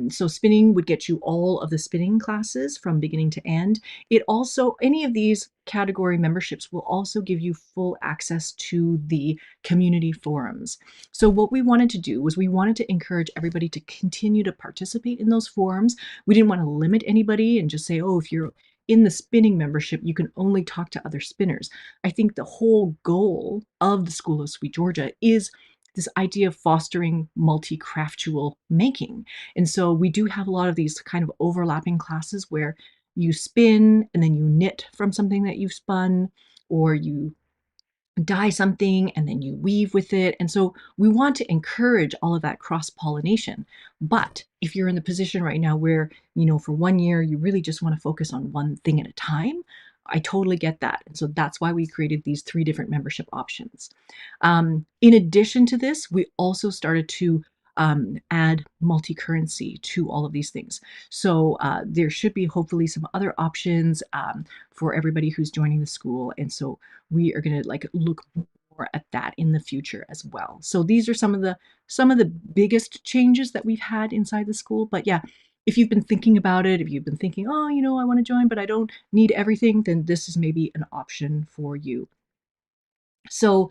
Speaker 1: So spinning would get you all of the spinning classes from beginning to end. It also, any of these category memberships will also give you full access to the community forums. So what we wanted to do was we wanted to encourage everybody to continue to participate in those forums. We didn't want to limit anybody and just say, oh, if you're in the spinning membership, you can only talk to other spinners. I think the whole goal of the School of SweetGeorgia is this idea of fostering multi-craftual making. And so we do have a lot of these kind of overlapping classes where you spin and then you knit from something that you've spun, or you dye something and then you weave with it. And so we want to encourage all of that cross-pollination. But if you're in the position right now where, for 1 year, you really just want to focus on one thing at a time, I totally get that. And so that's why we created these 3 different membership options. In addition to this, we also started to add multi-currency to all of these things. So there should be hopefully some other options for everybody who's joining the school. And so we are going to look more at that in the future as well. So these are some of the biggest changes that we've had inside the school. But yeah, if you've been thinking about it, if you've been thinking, oh, I want to join, but I don't need everything, then this is maybe an option for you. So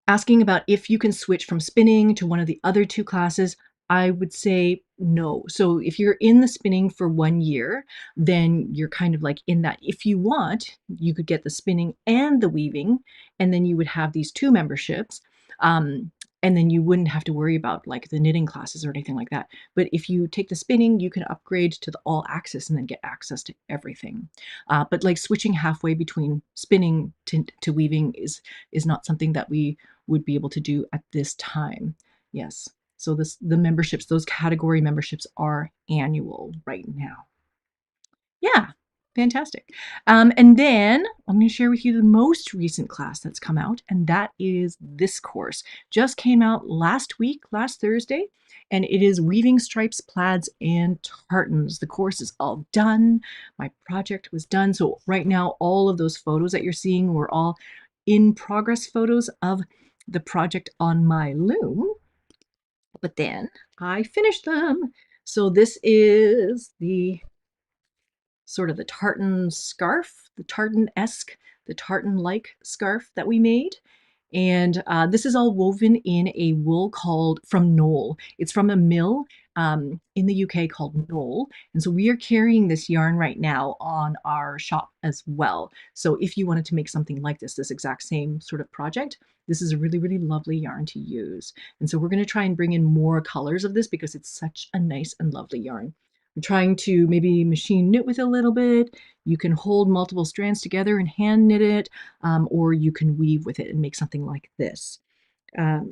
Speaker 1: asking about if you can switch from spinning to one of the other 2 classes, I would say no. So if you're in the spinning for 1 year, then you're kind of like in that. If you want, you could get the spinning and the weaving, and then you would have these 2 memberships. And then you wouldn't have to worry about like the knitting classes or anything like that. But if you take the spinning, you can upgrade to the all access and then get access to everything. But like switching halfway between spinning to weaving is not something that we would be able to do at this time. Yes. So the memberships, those category memberships are annual right now. Yeah, fantastic. And then I'm going to share with you the most recent class that's come out, and that is this course. Just came out last week, last Thursday, and it is Weaving Stripes, Plaids, and Tartans. The course is all done. My project was done. So right now, all of those photos that you're seeing were all in progress photos of the project on my loom. But then I finished them. So this is the sort of the tartan scarf, the tartan-esque, the tartan-like scarf that we made. And this is all woven in a wool called from Knoll. It's from a mill in the UK called Knoll. And so we are carrying this yarn right now on our shop as well. So if you wanted to make something like this exact same sort of project, this is a really, really lovely yarn to use. And so we're going to try and bring in more colors of this because it's such a nice and lovely yarn. I'm trying to maybe machine knit with a little bit. You can hold multiple strands together and hand knit it, or you can weave with it and make something like this.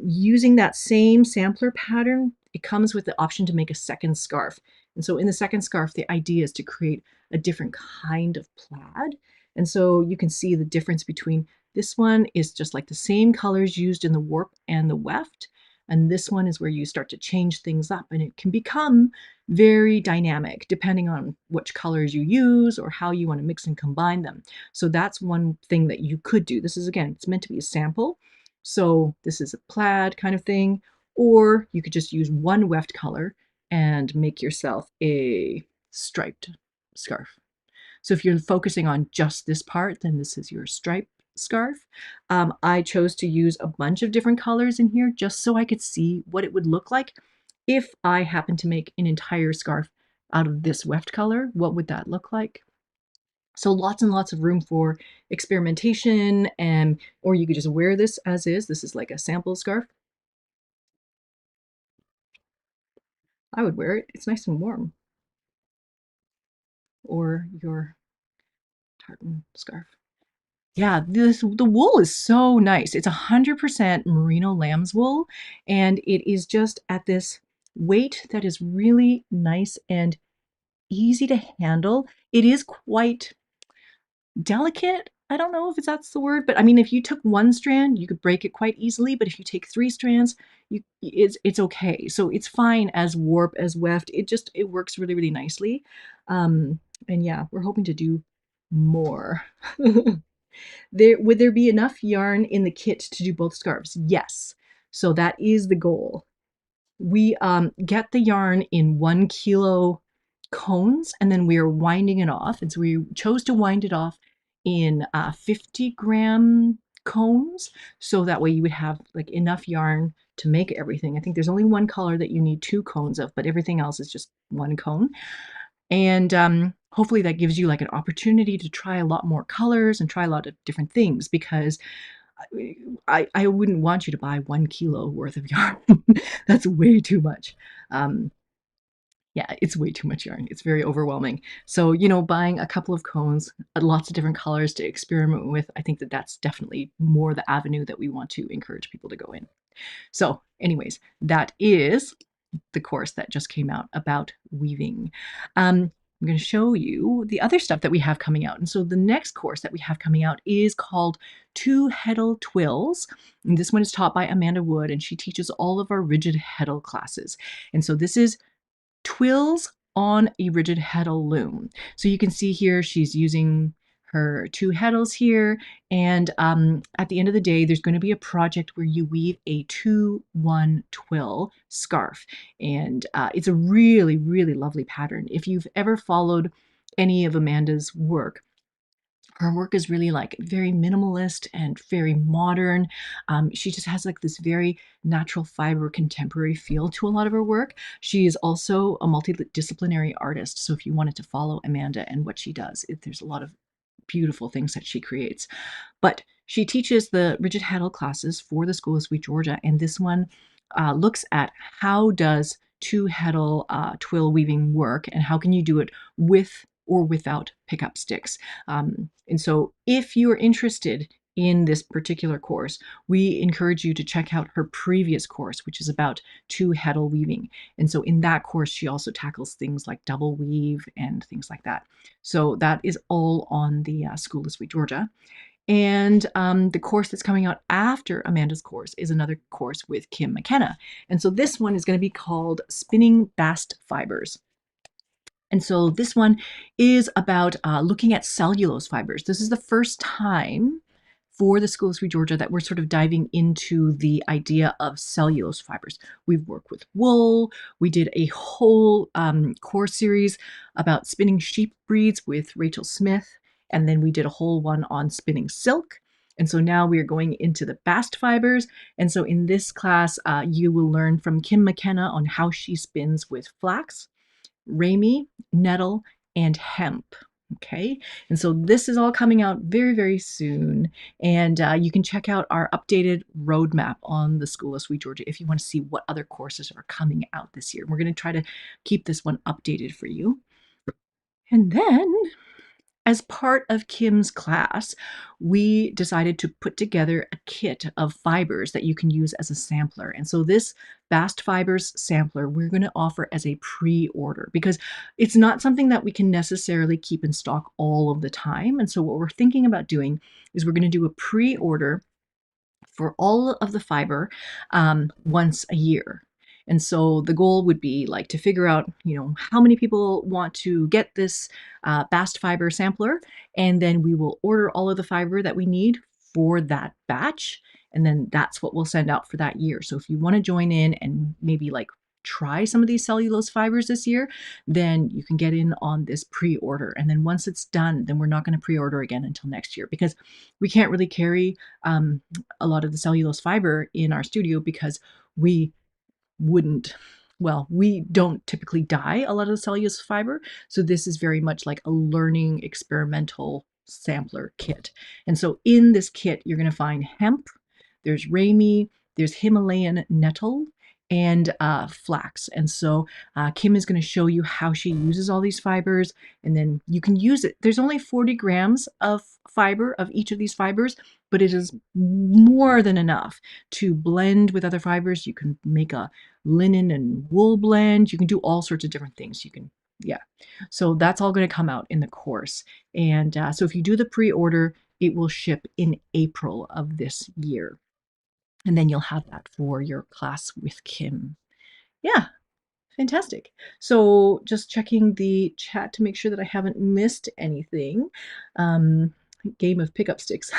Speaker 1: Using that same sampler pattern, it comes with the option to make a second scarf. And so in the second scarf, the idea is to create a different kind of plaid. And so you can see the difference between this one is just like the same colors used in the warp and the weft. And this one is where you start to change things up, and it can become very dynamic depending on which colors you use or how you want to mix and combine them. So that's one thing that you could do. This is, again, it's meant to be a sample. So this is a plaid kind of thing, or you could just use one weft color and make yourself a striped scarf. So if you're focusing on just this part, then this is your stripe scarf. I chose to use a bunch of different colors in here just so I could see what it would look like if I happened to make an entire scarf out of this weft color. What would that look like? So lots and lots of room for experimentation, and or you could just wear this as is. This is like a sample scarf. I would wear it. It's nice and warm. Or your tartan scarf. Yeah, the wool is so nice. It's 100% merino lamb's wool, and it is just at this weight that is really nice and easy to handle. It is quite delicate. I don't know if that's the word, but I mean, if you took one strand, you could break it quite easily. But if you take 3 strands, it's okay. So it's fine as warp, as weft. It works really, really nicely. And yeah, we're hoping to do more. Would there be enough yarn in the kit to do both scarves? Yes. So that is the goal. We get the yarn in 1 kilo cones, and then we are winding it off. And so we chose to wind it off in 50-gram cones, so that way you would have like enough yarn to make everything. I think there's only one color that you need 2 cones of, but everything else is just 1 cone. And hopefully that gives you like an opportunity to try a lot more colors and try a lot of different things, because I wouldn't want you to buy 1 kilo worth of yarn. That's way too much. Yeah, it's way too much yarn. It's very overwhelming. So, buying a couple of cones, lots of different colors to experiment with, I think that that's definitely more the avenue that we want to encourage people to go in. So, anyways, that is the course that just came out about weaving. I'm going to show you the other stuff that we have coming out. And so the next course that we have coming out is called Two Heddle Twills. And this one is taught by Amanda Wood, and she teaches all of our rigid heddle classes. And so this is twills on a rigid heddle loom. So you can see here she's using her 2 heddles here, and at the end of the day there's going to be a project where you weave a 2-1 twill scarf, and it's a really, really lovely pattern. If you've ever followed any of Amanda's work, her work is really like very minimalist and very modern. She just has like this very natural fiber contemporary feel to a lot of her work. She is also a multidisciplinary artist. So if you wanted to follow Amanda and what she does, there's a lot of beautiful things that she creates. But she teaches the rigid heddle classes for the School of SweetGeorgia, and this one looks at how does 2 heddle twill weaving work, and how can you do it with or without pickup sticks. And so if you are interested in this particular course, we encourage you to check out her previous course, which is about 2 heddle weaving. And so in that course, she also tackles things like double weave and things like that. So that is all on the School of SweetGeorgia. And the course that's coming out after Amanda's course is another course with Kim McKenna. And so this one is going to be called Spinning Bast Fibres. And so this one is about looking at cellulose fibers. This is the first time for the School of SweetGeorgia that we're sort of diving into the idea of cellulose fibers. We've worked with wool. We did a whole course series about spinning sheep breeds with Rachel Smith. And then we did a whole one on spinning silk. And so now we are going into the bast fibers. And so in this class, you will learn from Kim McKenna on how she spins with flax, ramie, nettle, and hemp. Okay, and so this is all coming out very, very soon. And you can check out our updated roadmap on the School of SweetGeorgia if you want to see what other courses are coming out this year. We're going to try to keep this one updated for you. And then, as part of Kim's class, we decided to put together a kit of fibers that you can use as a sampler. And so this Bast Fibers sampler, we're going to offer as a pre-order because it's not something that we can necessarily keep in stock all of the time. And so what we're thinking about doing is we're going to do a pre-order for all of the fiber once a year. And so the goal would be like to figure out, how many people want to get this Bast Fiber sampler, and then we will order all of the fiber that we need for that batch, and then that's what we'll send out for that year. So if you want to join in and maybe like try some of these cellulose fibers this year, then you can get in on this pre-order. And then once it's done, then we're not going to pre-order again until next year because we can't really carry a lot of the cellulose fiber in our studio because we don't typically dye a lot of the cellulose fiber. So this is very much like a learning experimental sampler kit. And so in this kit, you're going to find hemp, there's ramie, there's Himalayan nettle, and flax. And so Kim is going to show you how she uses all these fibers, and then you can use it. There's only 40 grams of fiber of each of these fibers, but it is more than enough to blend with other fibers. You can make a linen and wool blend. You can do all sorts of different things. So that's all going to come out in the course. And so if you do the pre-order, it will ship in April of this year. And then you'll have that for your class with Kim. Yeah, fantastic. So just checking the chat to make sure that I haven't missed anything. Game of pickup sticks.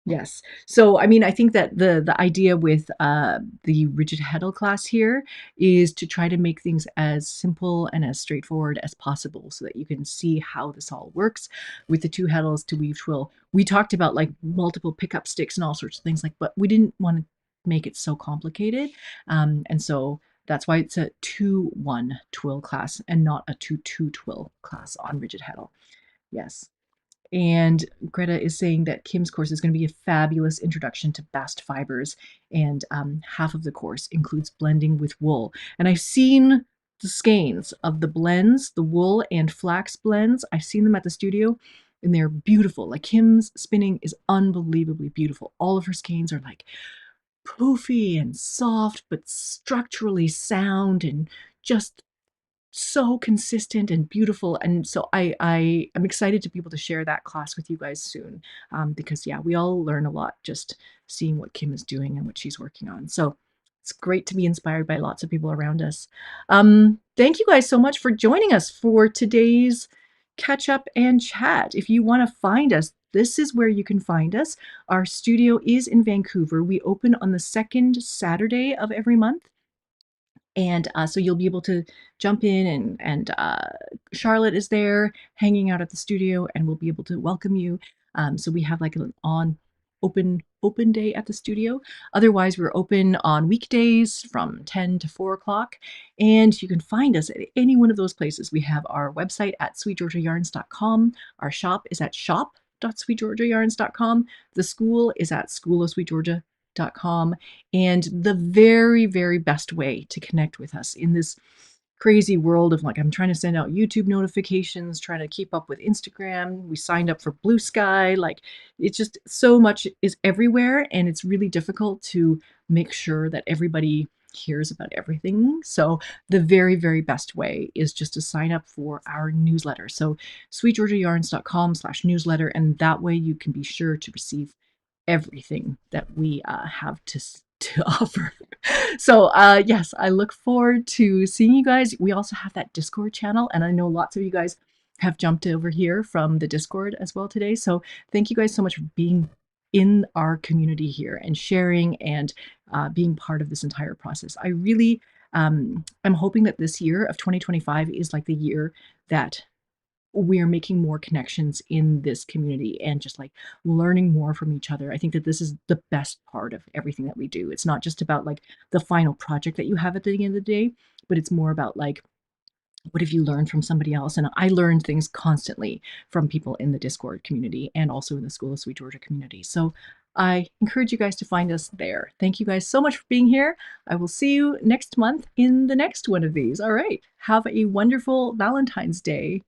Speaker 1: Yes. So, I think that the idea with the rigid heddle class here is to try to make things as simple and as straightforward as possible so that you can see how this all works with the 2 heddles to weave twill. We talked about like multiple pickup sticks and all sorts of things but we didn't want to make it so complicated. And so that's why it's a 2-1 twill class and not a 2-2 twill class on rigid heddle. Yes. And Greta is saying that Kim's course is going to be a fabulous introduction to bast fibers, and half of the course includes blending with wool. And I've seen the skeins of the blends, the wool and flax blends. I've seen them at the studio, and they're beautiful. Like Kim's spinning is unbelievably beautiful. All of her skeins are like poofy and soft, but structurally sound and just so consistent and beautiful. And so I am excited to be able to share that class with you guys soon, because yeah, we all learn a lot just seeing what Kim is doing and what she's working on. So it's great to be inspired by lots of people around us. Thank you guys so much for joining us for today's catch up and chat. If you want to find us, this is where you can find us. Our studio is in Vancouver. We open on the second Saturday of every month. And so you'll be able to jump in, and Charlotte is there hanging out at the studio, and we'll be able to welcome you. So we have like an open day at the studio. Otherwise, we're open on weekdays from 10 to 4 o'clock, and you can find us at any one of those places. We have our website at sweetgeorgiayarns.com. Our shop is at shop.sweetgeorgiayarns.com. The school is at schoolofsweetgeorgia.com. And the very, very best way to connect with us in this crazy world of like, I'm trying to send out YouTube notifications, trying to keep up with Instagram. We signed up for Blue Sky. Like, it's just so much is everywhere, and it's really difficult to make sure that everybody hears about everything. So the very, very best way is just to sign up for our newsletter. So sweetgeorgiayarns.com/newsletter, and that way you can be sure to receive everything that we have to offer. So yes, I look forward to seeing you guys. We also have that Discord channel, and I know lots of you guys have jumped over here from the Discord as well today. So thank you guys so much for being in our community here and sharing and being part of this entire process. I really am hoping that this year of 2025 is like the year that we're making more connections in this community and just like learning more from each other. I think that this is the best part of everything that we do. It's not just about like the final project that you have at the end of the day, but it's more about like, what have you learned from somebody else? And I learn things constantly from people in the Discord community and also in the School of SweetGeorgia community. So I encourage you guys to find us there. Thank you guys so much for being here. I will see you next month in the next one of these. All right. Have a wonderful Valentine's Day.